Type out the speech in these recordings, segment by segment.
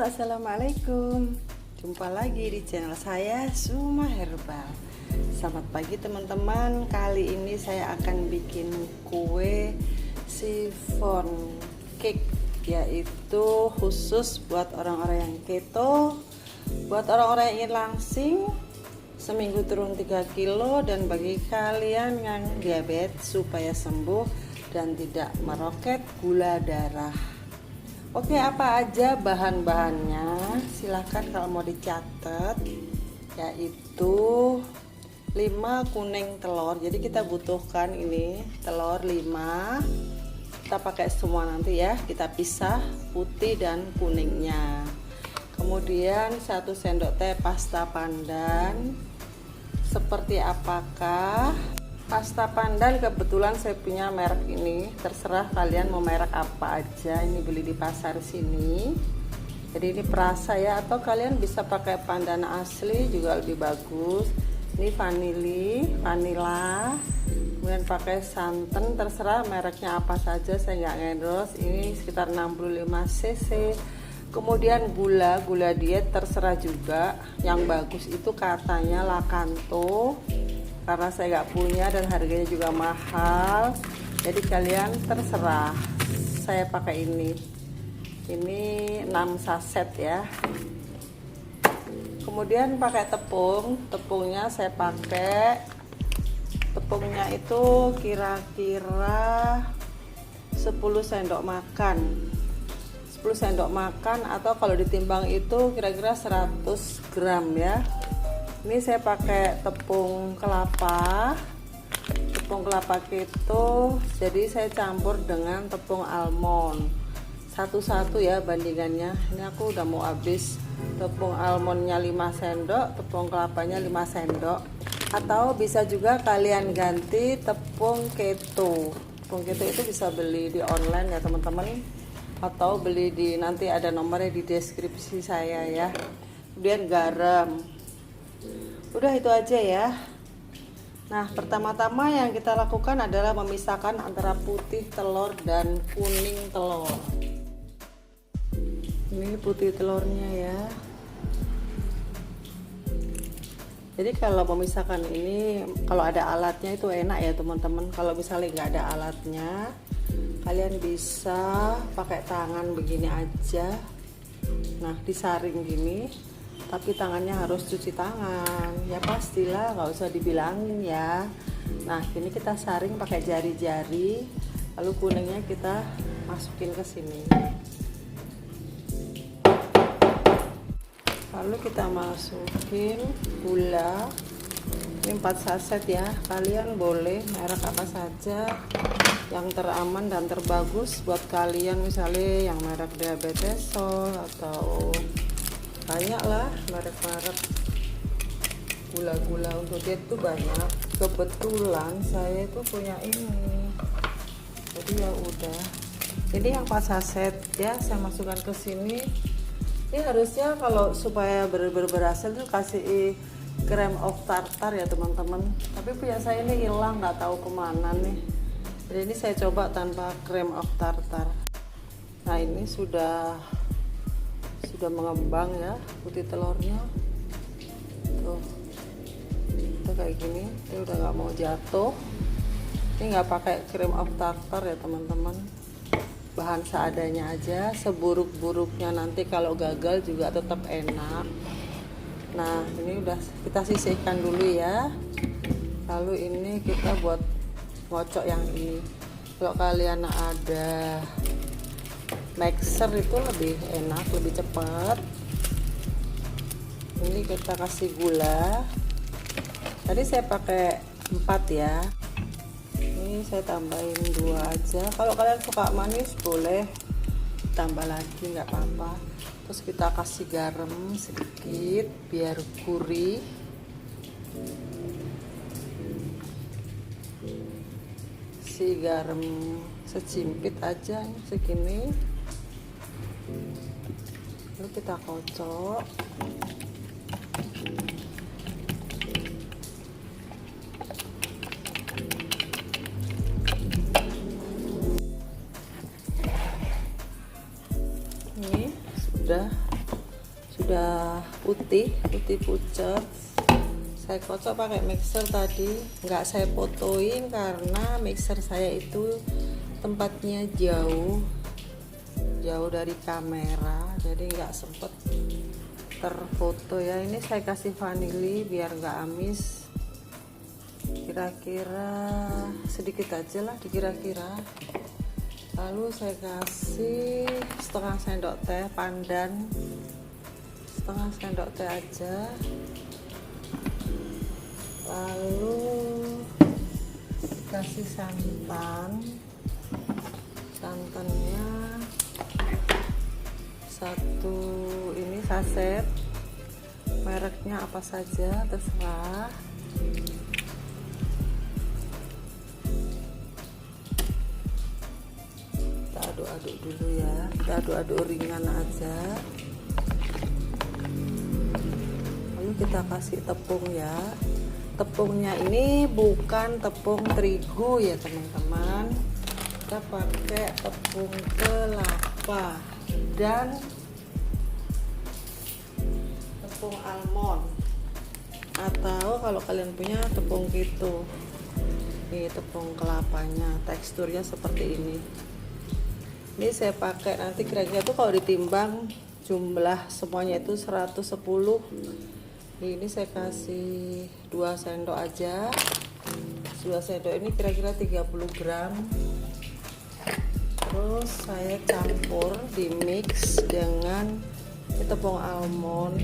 Assalamualaikum. Jumpa lagi di channel saya Suma Herbal. Selamat pagi teman-teman. Kali ini saya akan bikin kue chiffon cake, yaitu khusus buat orang-orang yang keto, buat orang-orang yang ingin langsing, seminggu turun 3 kilo, dan bagi kalian yang diabetes supaya sembuh dan tidak meroket gula darah. Oke, apa aja bahan-bahannya? Silahkan kalau mau dicatat, yaitu 5 kuning telur. Jadi kita butuhkan ini telur 5. Kita pakai semua nanti ya, kita pisah putih dan kuningnya. Kemudian 1 sendok teh pasta pandan. Seperti apakah pasta pandan? Kebetulan saya punya merek ini, terserah kalian mau merek apa aja. Ini beli di pasar sini, jadi ini perasa ya, atau kalian bisa pakai pandan asli juga lebih bagus. Ini vanila, kemudian pakai santan, terserah mereknya apa saja, saya nggak ngendorse. Ini sekitar 65 cc. Kemudian gula diet terserah juga, yang bagus itu katanya Lakanto, karena saya nggak punya dan harganya juga mahal, jadi kalian terserah. Saya pakai ini 6 saset ya. Kemudian pakai tepungnya saya pakai tepungnya itu kira-kira 10 sendok makan, 10 sendok makan, atau kalau ditimbang itu kira-kira 100 gram ya. Ini saya pakai tepung kelapa keto, jadi saya campur dengan tepung almond satu-satu ya bandingannya. Ini aku udah mau habis. Tepung almondnya 5 sendok, tepung kelapanya 5 sendok, atau bisa juga kalian ganti tepung keto. Tepung keto itu bisa beli di online ya teman-teman, atau beli di, nanti ada nomornya di deskripsi saya ya. Kemudian garam. Udah itu aja ya. Nah, pertama-tama yang kita lakukan adalah memisahkan antara putih telur dan kuning telur. Ini putih telurnya ya. Jadi kalau memisahkan ini, kalau ada alatnya itu enak ya teman-teman. Kalau misalnya nggak ada alatnya, kalian bisa pakai tangan begini aja. Nah, disaring gini, tapi tangannya harus cuci tangan ya, pastilah, nggak usah dibilangin ya. Nah, ini kita saring pakai jari-jari, lalu kuningnya kita masukin ke sini, lalu kita masukin gula. Ini 4 saset ya, kalian boleh merek apa saja yang teraman dan terbagus buat kalian, misalnya yang merek diabetes atau banyak lah merek-merek gula-gula untuk diet tuh banyak. Kebetulan saya itu punya ini, jadi ya udah. Ini yang 4 saset ya, saya masukkan ke sini. Ini harusnya kalau supaya berhasil tuh kasih krem of tartar ya teman-teman, tapi punya saya ini hilang, nggak tahu kemana nih. Jadi ini saya coba tanpa krem of tartar. Nah, ini sudah mengembang ya putih telurnya tuh, itu kayak gini. Ini udah nggak mau jatuh. Ini nggak pakai cream of tartar ya teman-teman, bahan seadanya aja. Seburuk-buruknya nanti kalau gagal juga tetap enak. Nah, ini udah kita sisihkan dulu ya. Lalu ini kita buat ngocok yang ini. Kalau kalian ada mixer itu lebih enak, lebih cepat. Ini kita kasih gula. Tadi saya pakai 4 ya. Ini saya tambahin 2 aja. Kalau kalian suka manis boleh tambah lagi, nggak apa-apa. Terus kita kasih garam sedikit biar gurih. Si garam sejimpit aja segini. Lalu kita kocok. Ini sudah putih pucet. Saya kocok pakai mixer tadi, nggak saya fotoin karena mixer saya itu tempatnya jauh dari kamera, jadi nggak sempet terfoto ya. Ini saya kasih vanili biar nggak amis, kira-kira sedikit aja lah, dikira-kira. Lalu saya kasih setengah sendok teh pandan, setengah sendok teh aja. Lalu kasih santannya satu ini saset, mereknya apa saja terserah. Kita aduk-aduk dulu ya, kita aduk-aduk ringan aja. Lalu kita kasih tepung ya. Tepungnya ini bukan tepung terigu ya teman-teman, kita pakai tepung kelapa dan tepung almond, atau kalau kalian punya tepung keto. Ini tepung kelapanya, teksturnya seperti ini. Ini saya pakai, nanti kira-kira tuh kalau ditimbang jumlah semuanya itu 110. Ini saya kasih 2 sendok aja. 2 sendok ini kira-kira 30 gram. Terus saya campur di mix dengan tepung almond.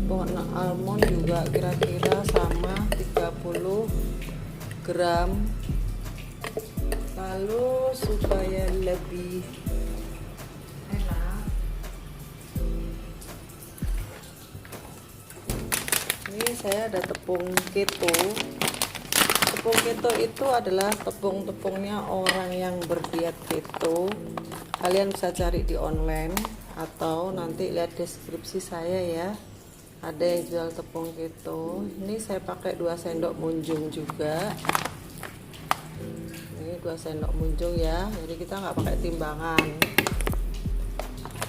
Tepung almond juga kira-kira sama 30 gram. Lalu supaya lebih enak, ini saya ada tepung keto. Tepung keto itu adalah tepung-tepungnya orang yang berdiet keto. Kalian bisa cari di online atau nanti lihat deskripsi saya ya, ada yang jual tepung keto. Ini saya pakai 2 sendok munjung juga. Ini 2 sendok munjung ya, jadi kita nggak pakai timbangan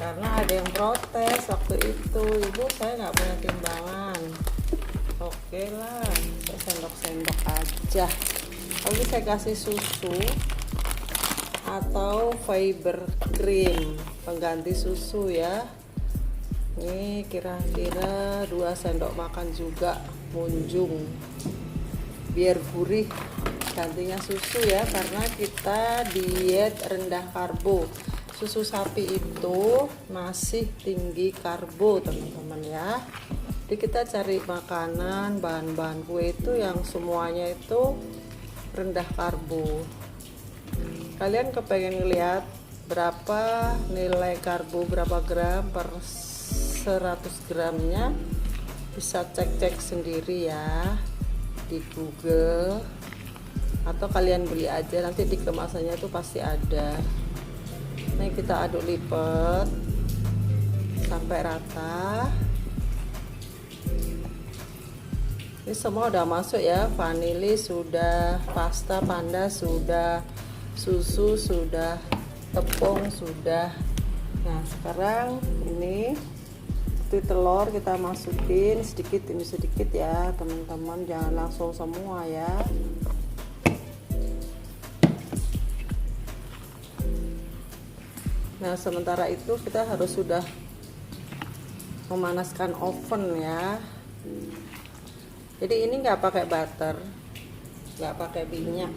karena ada yang protes waktu itu, ibu saya nggak punya timbangan. Oke lah, saya sendok-sendok aja. Lalu saya kasih susu atau fiber cream, pengganti susu ya. Ini kira-kira 2 sendok makan juga munjung, biar gurih. Gantinya susu ya, karena kita diet rendah karbo. Susu sapi itu masih tinggi karbo teman-teman ya. Jadi kita cari makanan, bahan-bahan kue itu yang semuanya itu rendah karbo. Kalian kepengen lihat berapa nilai karbo, berapa gram per 100 gramnya, bisa cek-cek sendiri ya di Google, atau kalian beli aja, nanti di kemasannya itu pasti ada. Nah, kita aduk lipat sampai rata. Ini semua udah masuk ya, vanili sudah, pasta panda sudah, susu sudah, tepung sudah. Nah, sekarang ini telur kita masukin sedikit demi sedikit ya teman-teman, jangan langsung semua ya. Nah, sementara itu kita harus sudah memanaskan oven ya. Jadi ini nggak pakai butter, nggak pakai minyak.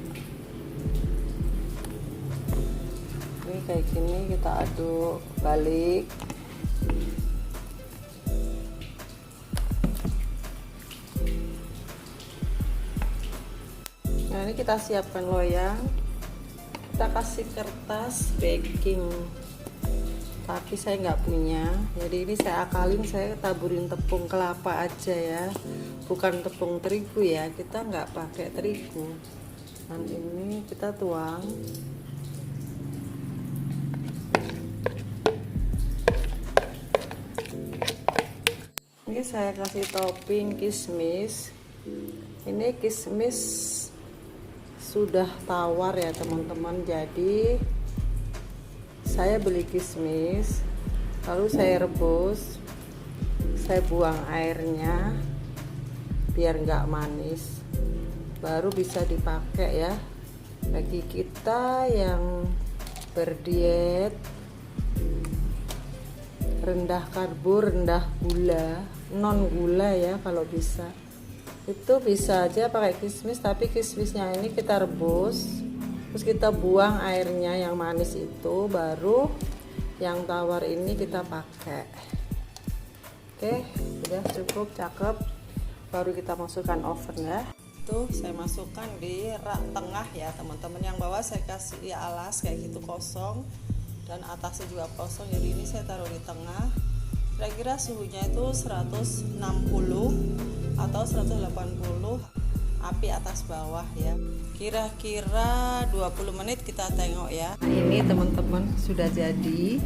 Ini kayak gini, kita aduk balik. Nah, ini kita siapkan loyang. Kita kasih kertas baking, tapi saya nggak punya, jadi ini saya akalin, saya taburin tepung kelapa aja ya, bukan tepung terigu ya, kita nggak pakai terigu. Dan ini kita tuang. Ini saya kasih topping kismis. Ini kismis sudah tawar ya teman-teman, jadi saya beli kismis lalu saya rebus saya buang airnya biar nggak manis, baru bisa dipakai ya. Bagi kita yang berdiet rendah karbo, rendah gula, non gula ya kalau bisa, itu bisa aja pakai kismis. Tapi kismisnya ini kita rebus, terus kita buang airnya yang manis itu, baru yang tawar ini kita pakai. Oke, udah cukup, cakep. Baru kita masukkan oven ya. Tuh saya masukkan di rak tengah ya teman-teman. Yang bawah saya kasih alas kayak gitu kosong, dan atasnya juga kosong, jadi ini saya taruh di tengah. Kira-kira suhunya itu 160 atau 180, api atas bawah ya. Kira-kira 20 menit kita tengok ya. Nah, ini teman-teman sudah jadi.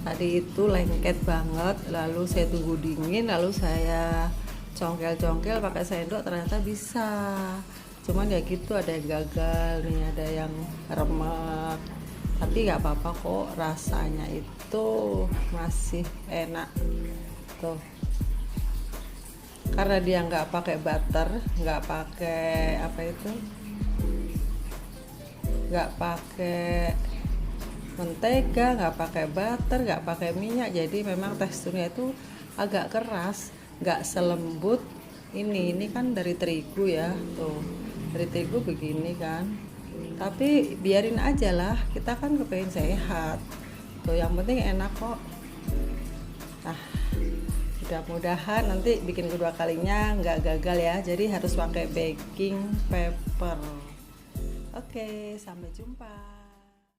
Tadi itu lengket banget, lalu saya tunggu dingin, lalu saya congkel-congkel pakai sendok, ternyata bisa. Cuman ya gitu, ada yang gagal nih, ada yang remek, tapi nggak apa-apa kok, rasanya itu masih enak tuh, karena dia nggak pakai butter, nggak pakai apa itu, nggak pakai mentega, nggak pakai butter, nggak pakai minyak, jadi memang teksturnya itu agak keras, nggak selembut ini kan dari terigu ya, tuh dari terigu begini kan. Tapi biarin aja lah, kita kan kepengen sehat tuh, yang penting enak kok. Nah, mudah-mudahan nanti bikin kedua kalinya nggak gagal ya, jadi harus pakai baking paper. Oke, sampai jumpa.